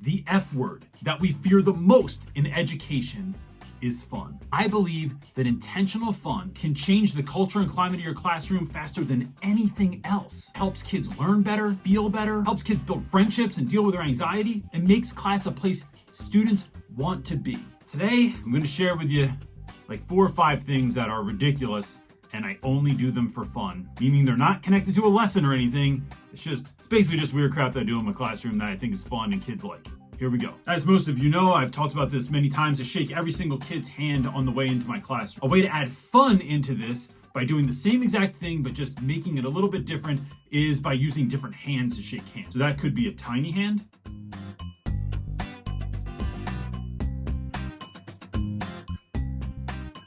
The F word that we fear the most in education is fun. I believe that intentional fun can change the culture and climate of your classroom faster than anything else. Helps kids learn better, feel better, helps kids build friendships and deal with their anxiety, and makes class a place students want to be. Today, I'm going to share with you like 4 or 5 things that are ridiculous, and I only do them for fun, meaning they're not connected to a lesson or anything. It's basically just weird crap that I do in my classroom that I think is fun and kids like. Here we go. As most of you know, I've talked about this many times. I shake every single kid's hand on the way into my classroom. A way to add fun into this by doing the same exact thing, but just making it a little bit different, is by using different hands to shake hands. So that could be a tiny hand. It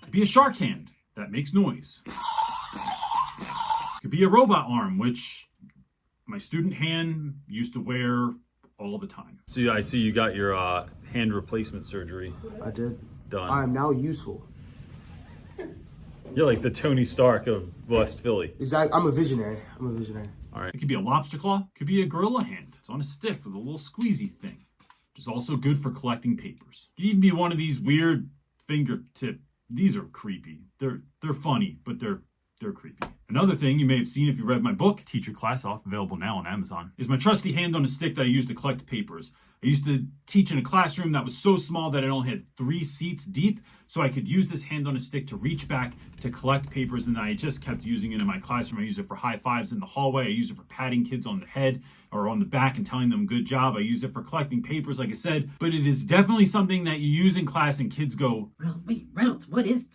could be a shark hand that makes noise. It could be a robot arm, which my student hand used to wear all the time. So yeah, I see you got your hand replacement surgery. I did. Done. I am now useful. You're like the Tony Stark of West Philly. Exactly. I'm a visionary. All right. It could be a lobster claw. It could be a gorilla hand. It's on a stick with a little squeezy thing, which is also good for collecting papers. It could even be one of these weird fingertip. These are creepy. They're funny, but they're creepy. Another thing you may have seen if you read my book, Teach Your Class Off, available now on Amazon, is my trusty hand on a stick that I use to collect papers. I used to teach in a classroom that was so small that it only had 3 seats deep, so I could use this hand on a stick to reach back to collect papers, and I just kept using it in my classroom. I use it for high fives in the hallway. I use it for patting kids on the head or on the back and telling them good job. I use it for collecting papers, like I said, but it is definitely something that you use in class and kids go, Wait, Reynolds, what is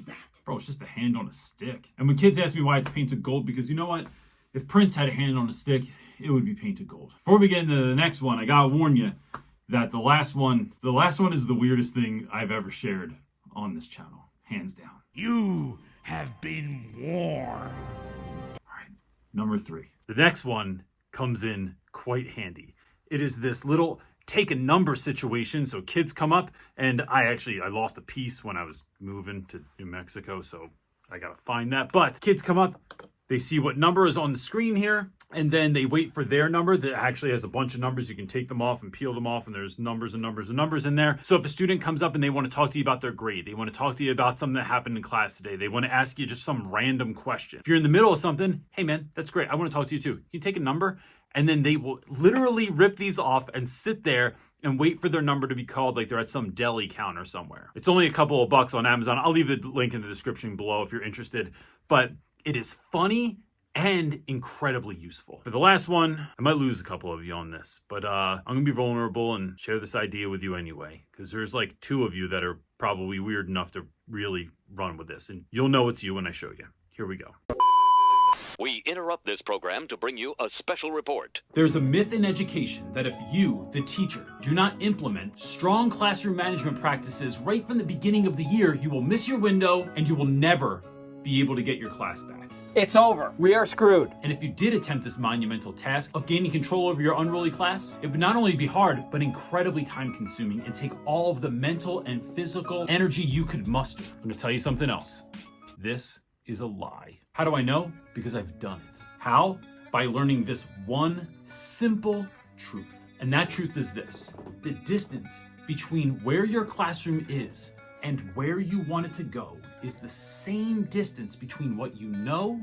that? bro, it's just a hand on a stick. And when kids ask me why it's painted gold, because you know what? If Prince had a hand on a stick, it would be painted gold. Before we get into the next one, I gotta warn you that the last one is the weirdest thing I've ever shared on this channel, hands down. You have been warned. All right, number 3. The next one comes in quite handy. It is this little take a number situation. So kids come up, and I lost a piece when I was moving to New Mexico, so I gotta find that. But kids come up, they see what number is on the screen here, and then they wait for their number that actually has a bunch of numbers. You can take them off and peel them off, and there's numbers and numbers and numbers in there. So if a student comes up and they want to talk to you about their grade, they want to talk to you about something that happened in class today, they want to ask you just some random question. If you're in the middle of something, hey man, that's great, I want to talk to you too. Can you take a number? And then they will literally rip these off and sit there and wait for their number to be called like they're at some deli counter somewhere. It's only a couple of bucks on Amazon. I'll leave the link in the description below if you're interested. But it is funny and incredibly useful. For the last one, I might lose a couple of you on this, but I'm gonna be vulnerable and share this idea with you anyway, because there's like 2 of you that are probably weird enough to really run with this, and you'll know it's you when I show you. Here we go. We interrupt this program to bring you a special report. There's a myth in education that if you, the teacher, do not implement strong classroom management practices right from the beginning of the year, you will miss your window and you will never be able to get your class back. It's over. We are screwed. And if you did attempt this monumental task of gaining control over your unruly class, it would not only be hard, but incredibly time-consuming and take all of the mental and physical energy you could muster. I'm gonna tell you something else. This is a lie. How do I know? Because I've done it. How? By learning this one simple truth. And that truth is this: the distance between where your classroom is and where you want it to go is the same distance between what you know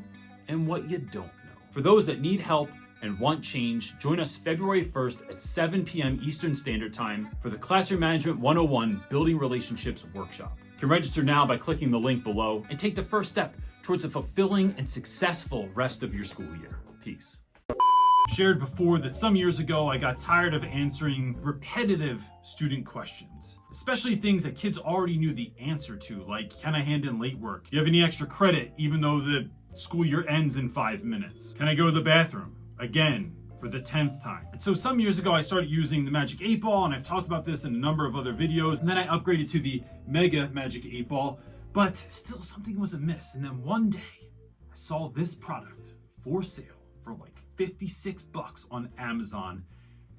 and what you don't know. For those that need help and want change, join us February 1st at 7 p.m. Eastern Standard Time for the Classroom Management 101 Building Relationships Workshop. You can register now by clicking the link below and take the first step towards a fulfilling and successful rest of your school year. Peace. I've shared before that some years ago I got tired of answering repetitive student questions, especially things that kids already knew the answer to, like, can I hand in late work? Do you have any extra credit even though the school year ends in 5 minutes? Can I go to the bathroom? Again, for the 10th time. And so some years ago I started using the Magic 8 Ball, and I've talked about this in a number of other videos, and then I upgraded to the Mega Magic 8 Ball, but still something was amiss. And then one day I saw this product for sale for like 56 bucks on Amazon,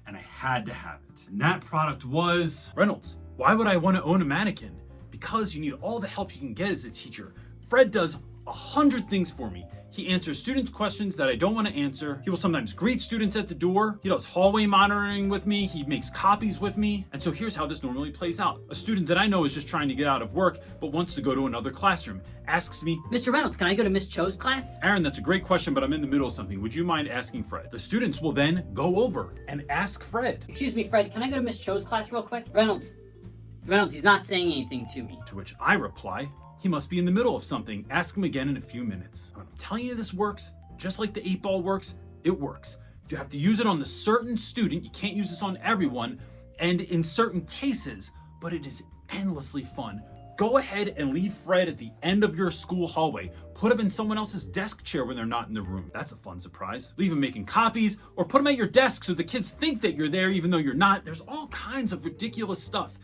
and I had to have it. And that product was Reynolds. Why would I want to own a mannequin? Because you need all the help you can get as a teacher. Fred does 100 things for me. He answers students' questions that I don't want to answer. He will sometimes greet students at the door. He does hallway monitoring with me. He makes copies with me. And so here's how this normally plays out. A student that I know is just trying to get out of work, but wants to go to another classroom, asks me, Mr. Reynolds, can I go to Miss Cho's class? Aaron, that's a great question, but I'm in the middle of something. Would you mind asking Fred? The students will then go over and ask Fred. Excuse me, Fred, can I go to Miss Cho's class real quick? Reynolds, he's not saying anything to me. To which I reply, he must be in the middle of something. Ask him again in a few minutes. When I'm telling you this works, just like the 8-ball works, it works. You have to use it on the certain student. You can't use this on everyone and in certain cases, but it is endlessly fun. Go ahead and leave Fred at the end of your school hallway. Put him in someone else's desk chair when they're not in the room. That's a fun surprise. Leave him making copies or put him at your desk so the kids think that you're there even though you're not. There's all kinds of ridiculous stuff.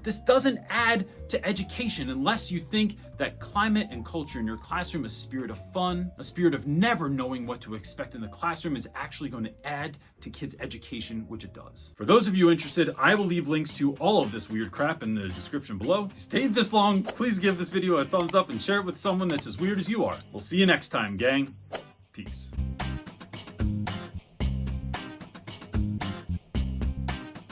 This doesn't add to education unless you think that climate and culture in your classroom, a spirit of fun, a spirit of never knowing what to expect in the classroom is actually going to add to kids' education, which it does. For those of you interested, I will leave links to all of this weird crap in the description below. If you stayed this long, please give this video a thumbs up and share it with someone that's as weird as you are. We'll see you next time, gang. Peace.